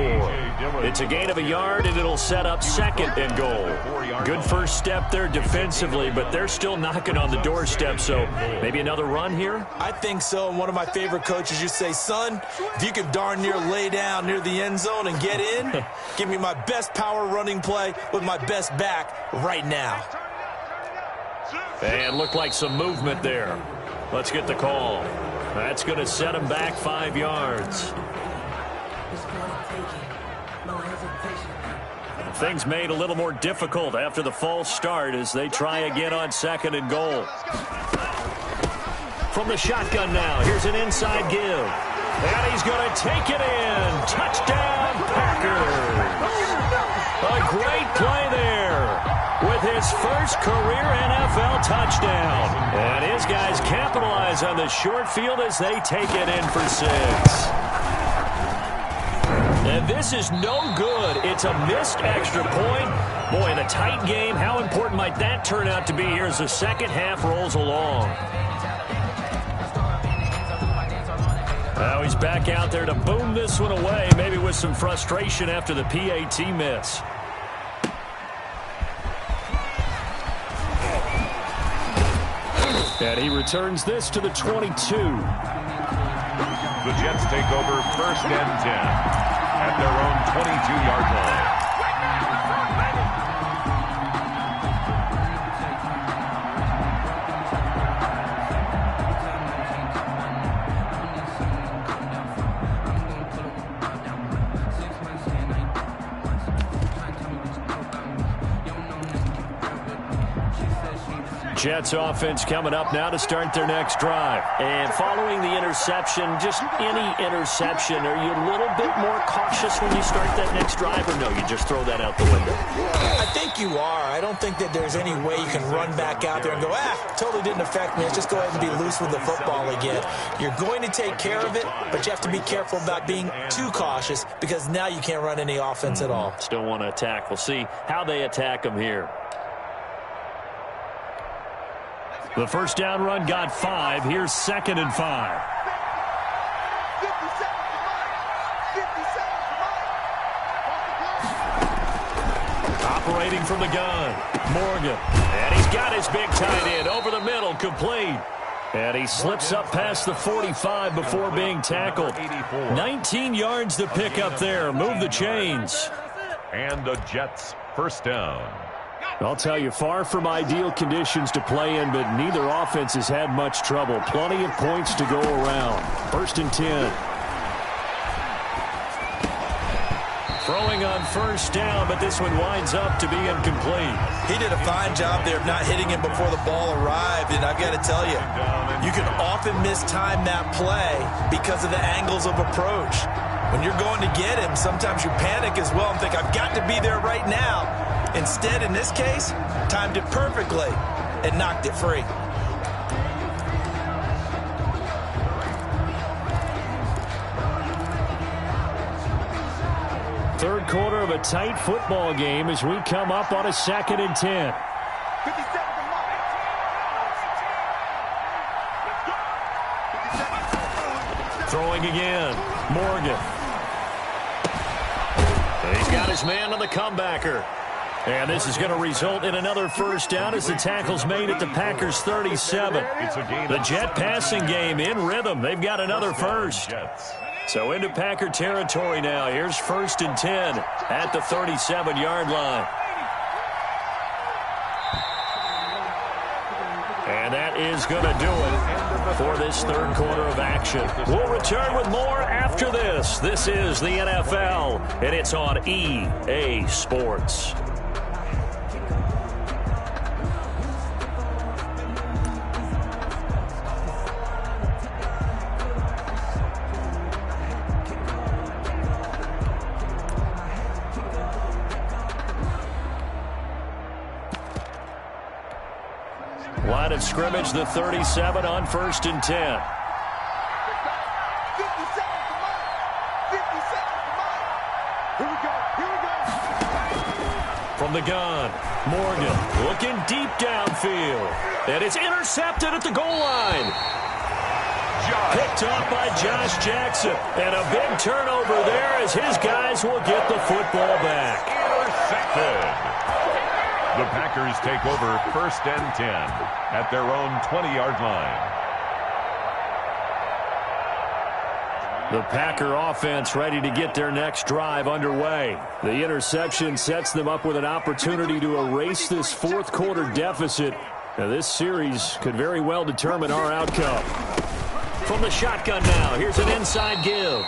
It's a gain of a yard, and it'll set up 2nd and goal. Good first step there defensively, but they're still knocking on the doorstep, so maybe another run here? I think so. And one of my favorite coaches used to say, son, if you can darn near lay down near the end zone and get in, give me my best power running play with my best back right now. And looked like some movement there. Let's get the call. That's going to set him back 5 yards. Things made a little more difficult after the false start as they try again on 2nd and goal. From the shotgun now, here's an inside give. And he's going to take it in. Touchdown, Packers. A great play there with his first career NFL touchdown. And his guys capitalize on the short field as they take it in for 6. And this is no good. It's a missed extra point. Boy, in a tight game, how important might that turn out to be here as the second half rolls along? Now he's back out there to boom this one away, maybe with some frustration after the PAT miss. And he returns this to the 22. The Jets take over 1st and 10 at their own 22-yard line. Jets offense coming up now to start their next drive. And following the interception, just any interception, are you a little bit more cautious when you start that next drive, or no, you just throw that out the window? I think you are. I don't think that there's any way you can run back out there and go, totally didn't affect me. Let's just go ahead and be loose with the football again. You're going to take care of it, but you have to be careful about being too cautious because now you can't run any offense at all. Still want to attack. We'll see how they attack them here. The first down run got 5. Here's 2nd and 5. Operating from the gun, Morgan. And he's got his big tight end over the middle, complete. And he slips up past the 45 before being tackled. 19 yards to pick up there. Move the chains. And the Jets first down. I'll tell you, far from ideal conditions to play in, but neither offense has had much trouble. Plenty of points to go around. 1st and 10. Throwing on first down, but this one winds up to be incomplete. He did a fine job there of not hitting him before the ball arrived, and I've got to tell you, you can often mistime that play because of the angles of approach. When you're going to get him, sometimes you panic as well and think, I've got to be there right now. Instead, in this case, timed it perfectly and knocked it free. Third quarter of a tight football game as we come up on a 2nd and 10. Throwing again, Morgan. And he's got his man on the comebacker. And this is going to result in another first down as the tackle's made at the Packers' 37. The Jet passing game in rhythm. They've got another first. So into Packer territory now. Here's 1st and 10 at the 37-yard line. And that is going to do it for this third quarter of action. We'll return with more after this. This is the NFL, and it's on EA Sports. Line of scrimmage, the 37 on 1st and 10. From the gun, Morgan looking deep downfield. And it's intercepted at the goal line. Picked off by Josh Jackson. And a big turnover there as his guys will get the football back. Intercepted. The Packers take over 1st and 10 at their own 20-yard line. The Packer offense ready to get their next drive underway. The interception sets them up with an opportunity to erase this fourth quarter deficit. Now, this series could very well determine our outcome. From the shotgun now, here's an inside give.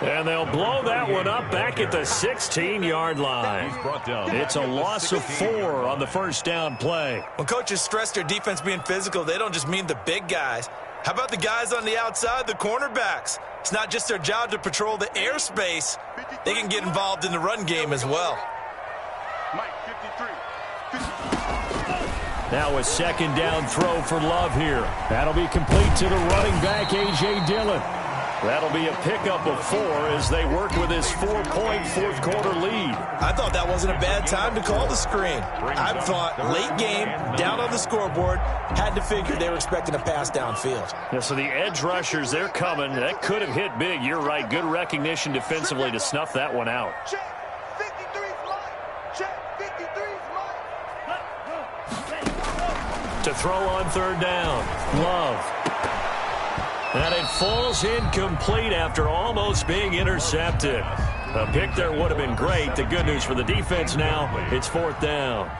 And they'll blow that one up back at the 16-yard line. It's a loss of 4 on the first down play. When coaches stress their defense being physical, they don't just mean the big guys. How about the guys on the outside, the cornerbacks? It's not just their job to patrol the airspace. They can get involved in the run game as well. Mike, 53. Now a second down throw for Love here. That'll be complete to the running back, A.J. Dillon. That'll be a pickup of 4 as they work with his 4-point fourth quarter lead. I thought that wasn't a bad time to call the screen. I thought late game, down on the scoreboard, had to figure they were expecting a pass downfield. Yeah, so the edge rushers, they're coming. That could have hit big. You're right. Good recognition defensively to snuff that one out. Check. 53's mine. Check. 53's mine. To throw on third down. Love. And it falls incomplete after almost being intercepted. A pick there would have been great. The good news for the defense now, it's fourth down.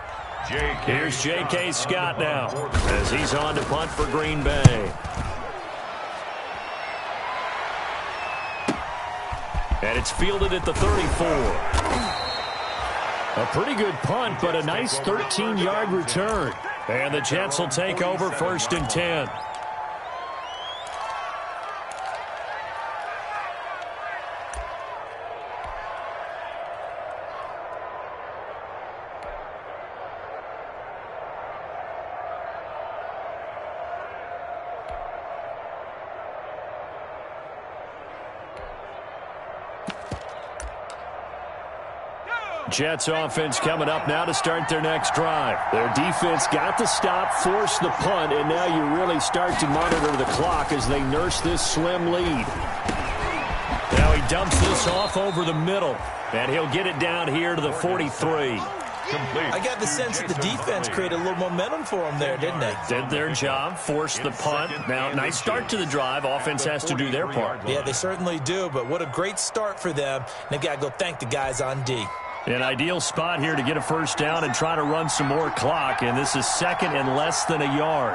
Here's J.K. Scott now as he's on to punt for Green Bay. And it's fielded at the 34. A pretty good punt, but a nice 13-yard return. And the Jets will take over 1st and 10. Jets offense coming up now to start their next drive. Their defense got the stop, forced the punt, and now you really start to monitor the clock as they nurse this slim lead. Now he dumps this off over the middle, and he'll get it down here to the 43. I got the sense that the defense created a little momentum for them there, didn't they? Did their job, forced the punt. Now, nice start to the drive. Offense has to do their part. Yeah, they certainly do, but what a great start for them. And they've got to go thank the guys on D. An ideal spot here to get a first down and try to run some more clock, and this is second and less than a yard.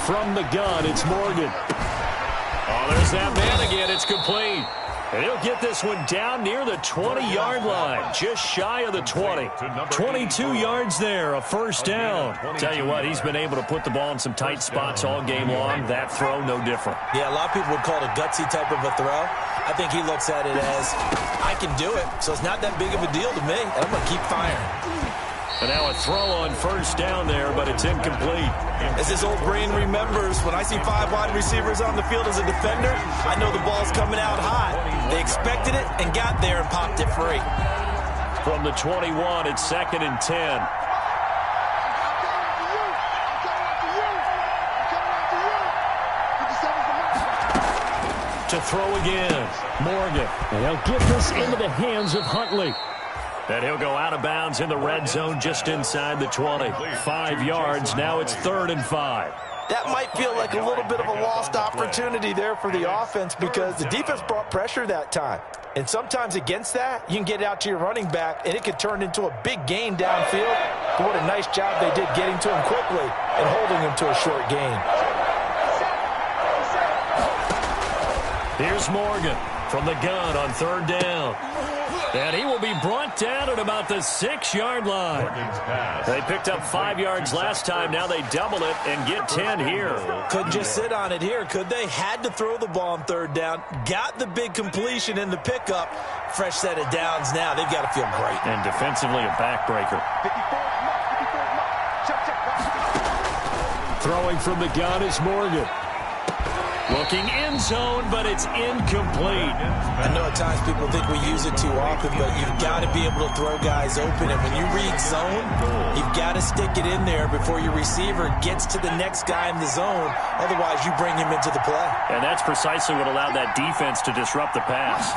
From the gun, it's Morgan. Oh, there's that man again. It's complete. And he'll get this one down near the 20-yard line, just shy of the 20. 22 yards there, a first down. Tell you what, he's been able to put the ball in some tight spots all game long. That throw, no different. Yeah, a lot of people would call it a gutsy type of a throw. I think he looks at it as, I can do it, so it's not that big of a deal to me, and I'm going to keep firing. And now a throw on first down there, but it's incomplete. As his old brain remembers, when I see 5 wide receivers on the field as a defender, I know the ball's coming out hot. They expected it and got there and popped it free. From the 21, it's second and 10. To throw again, Morgan. And he'll get this into the hands of Huntley. And he'll go out of bounds in the red zone just inside the 20. 5 yards, now it's 3rd and 5. That might feel like a little bit of a lost opportunity there for the offense because the defense brought pressure that time. And sometimes against that, you can get out to your running back, and it could turn into a big gain downfield. But what a nice job they did getting to him quickly and holding him to a short gain. Here's Morgan from the gun on 3rd down. And he will be brought down at about the 6-yard line. They picked up 5 yards last time. Now they double it and get 10 here. Couldn't just sit on it here, could they? Had to throw the ball on 3rd down. Got the big completion in the pickup. Fresh set of downs now. They've got to feel great. And defensively a backbreaker. Throwing from the gun is Morgan. Looking end zone, but it's incomplete. I know at times people think we use it too often, but you've got to be able to throw guys open. And when you read zone, you've got to stick it in there before your receiver gets to the next guy in the zone. Otherwise, you bring him into the play. And that's precisely what allowed that defense to disrupt the pass.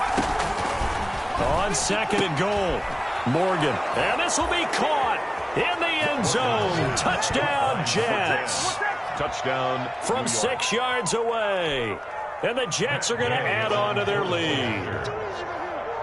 On second and goal, Morgan. And this will be caught in the end zone. Touchdown, Jets. Touchdown from 6 yards away. And the Jets are going to add on to their lead.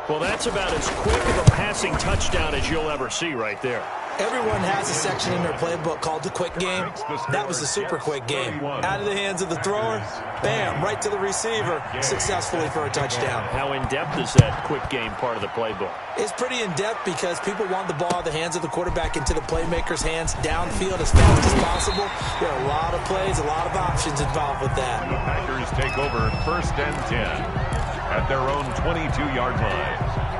Well, that's about as quick of a passing touchdown as you'll ever see right there. Everyone has a section in their playbook called the quick game. That was the super quick game. Out of the hands of the thrower, bam, right to the receiver, successfully for a touchdown. How in-depth is that quick game part of the playbook? It's pretty in-depth because people want the ball out of the hands of the quarterback into the playmaker's hands downfield as fast as possible. There are a lot of plays, a lot of options involved with that. The Packers take over 1st and 10 at their own 22-yard line.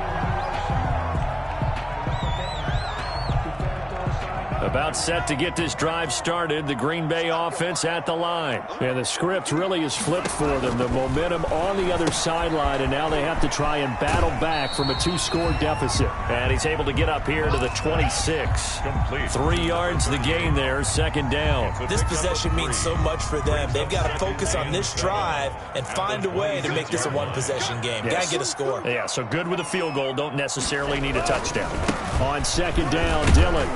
About set to get this drive started. The Green Bay offense at the line. And the script really is flipped for them. The momentum on the other sideline, and now they have to try and battle back from a 2-score deficit. And he's able to get up here to the 26. Complete. 3 yards the gain there, 2nd down. This possession means so much for them. They've got to focus on this drive and find a way to make this a one-possession game. Yes. Got to get a score. Yeah, so good with a field goal. Don't necessarily need a touchdown. On 2nd down, Dillon.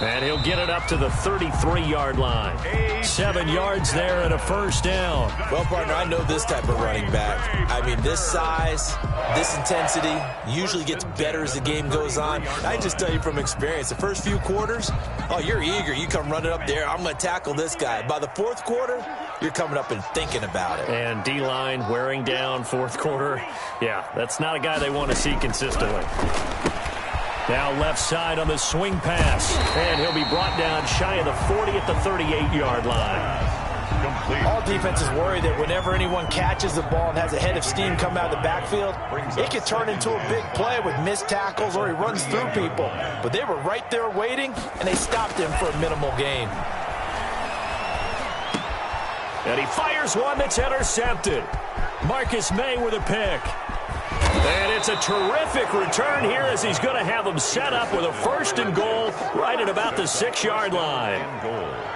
And he'll get it up to the 33-yard line. 7 yards there and a 1st down. Well, partner, I know this type of running back. I mean, this size, this intensity usually gets better as the game goes on. I just tell you from experience, the first few quarters, oh, you're eager. You come running up there, I'm going to tackle this guy. By the 4th quarter, you're coming up and thinking about it. And D-line wearing down 4th quarter. Yeah, that's not a guy they want to see consistently. Now left side on the swing pass. And he'll be brought down shy of the 40 at the 38-yard line. Complete. All defenses worry that whenever anyone catches the ball and has a head of steam come out of the backfield, it could turn into a big play with missed tackles or he runs through people. But they were right there waiting, and they stopped him for a minimal gain. And he fires one that's intercepted. Marcus May with a pick. And it's a terrific return here as he's going to have them set up with a 1st and goal right at about the 6-yard line.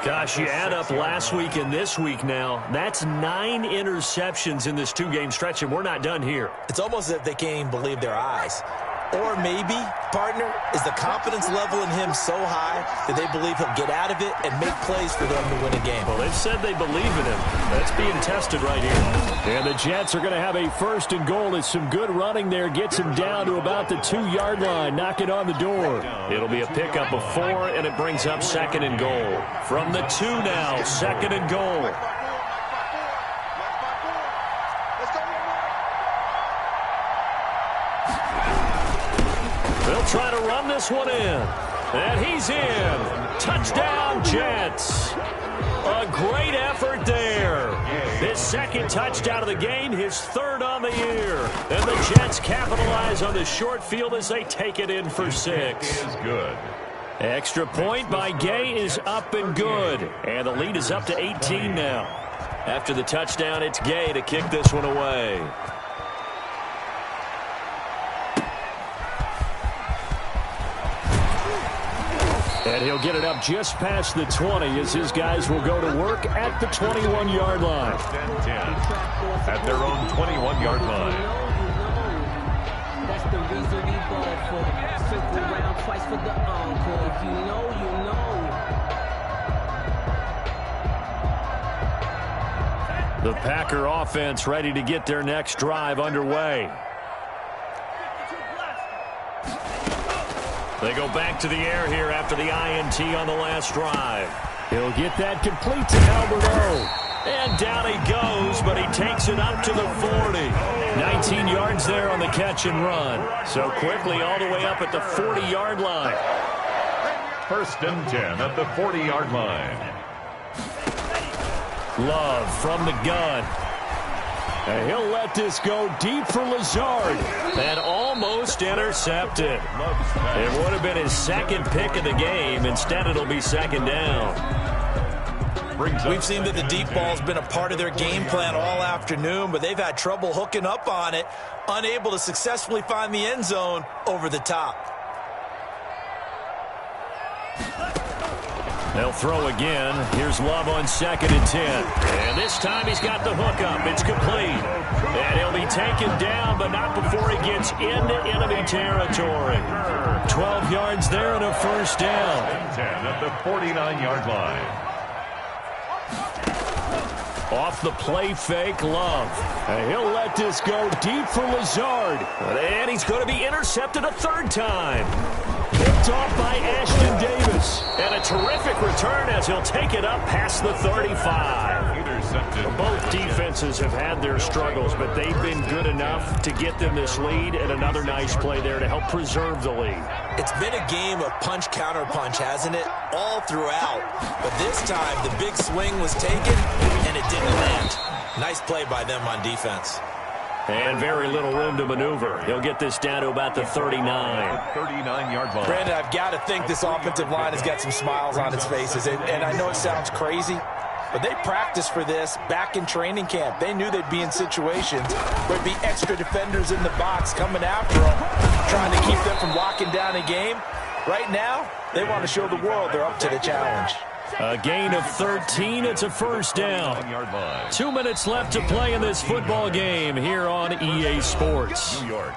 Gosh, you add up last week and this week now, that's 9 interceptions in this 2-game stretch, and we're not done here. It's almost as if they can't even believe their eyes. Or maybe, partner, is the confidence level in him so high that they believe he'll get out of it and make plays for them to win a game. Well, they've said they believe in him. That's being tested right here. And the Jets are going to have a 1st and goal. It's some good running there. Gets him down to about the 2-yard line. Knock it on the door. It'll be a pickup of 4, and it brings up 2nd and goal. From the 2 now, 2nd and goal. They'll try to run this one in. And he's in. Touchdown, Jets. A great effort there. His 2nd touchdown of the game, his 3rd on the year. And the Jets capitalize on the short field as they take it in for 6. Is good. Extra point by Gay is up and good. And the lead is up to 18 now. After the touchdown, it's Gay to kick this one away. And he'll get it up just past the 20 as his guys will go to work at the 21-yard line. 10 at their own 21-yard line. That's the reason we go for circle round twice for the encore. If you know, you know. The Packer offense ready to get their next drive underway. They go back to the air here after the INT on the last drive. He'll get that complete to Alberto. And down he goes, but he takes it up to the 40. 19 yards there on the catch and run. So quickly all the way up at the 40-yard line. 1st and 10 at the 40-yard line. Love from the gun. And he'll let this go deep for Lazard. And almost intercepted. It would have been his 2nd pick of the game. Instead, it'll be 2nd down. We've seen that the deep ball's been a part of their game plan all afternoon, but they've had trouble hooking up on it, unable to successfully find the end zone over the top. They'll throw again. Here's Love on 2nd and 10. And this time he's got the hookup. It's complete. And he'll be taken down, but not before he gets into enemy territory. 12 yards there and a first down. 10 at the 49-yard line. Off the play fake, Love. And he'll let this go deep for Lazard. And he's going to be intercepted a third time. Picked off by Ashton Davis. And a terrific return as he'll take it up past the 35. Intercepted. Both defenses have had their struggles, but they've been good enough to get them this lead, and another nice play there to help preserve the lead. It's been a game of punch-counter-punch, hasn't it? All throughout. But this time, the big swing was taken, and it didn't land. Nice play by them on defense. And very little room to maneuver. He'll get this down to about the 39. 39-yard line. Brandon, I've got to think this offensive line has got some smiles on its faces. And I know it sounds crazy, but they practiced for this back in training camp. They knew they'd be in situations where there'd be extra defenders in the box coming after them, trying to keep them from locking down a game. Right now, they want to show the world they're up to the challenge. A gain of 13. It's a first down. 2 minutes left to play in this football game here on EA Sports. New York.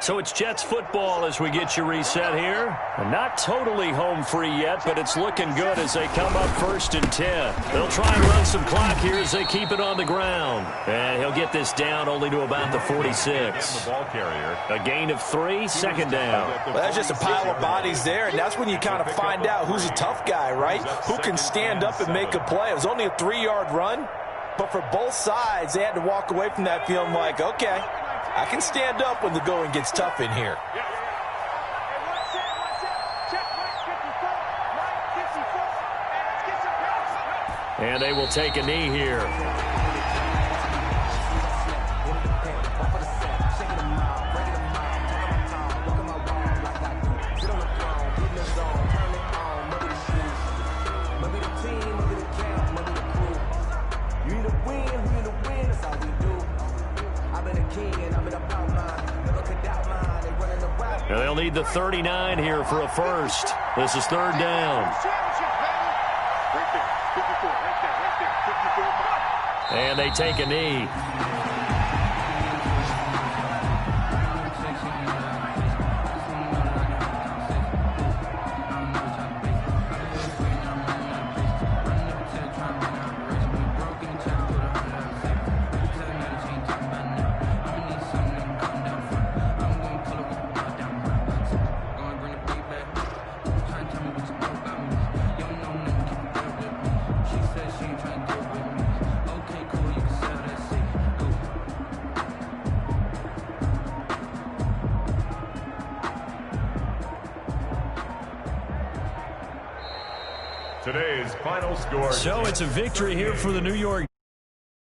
So it's Jets football as we get you reset here. Not totally home free yet, but it's looking good as they come up 1st and 10. They'll try and run some clock here as they keep it on the ground. And he'll get this down only to about the 46. The ball carrier. A gain of 3, 2nd down. Well, that's just a pile of bodies there, and that's when you kind of find out who's a tough guy, right? Who can stand up and make a play. It was only a 3-yard run, but for both sides, they had to walk away from that feeling like, okay, I can stand up when the going gets tough in here. And they will take a knee here. Now they'll need the 39 here for a first. This is 3rd down. And they take a knee. Today's final score. So it's a victory here for the New York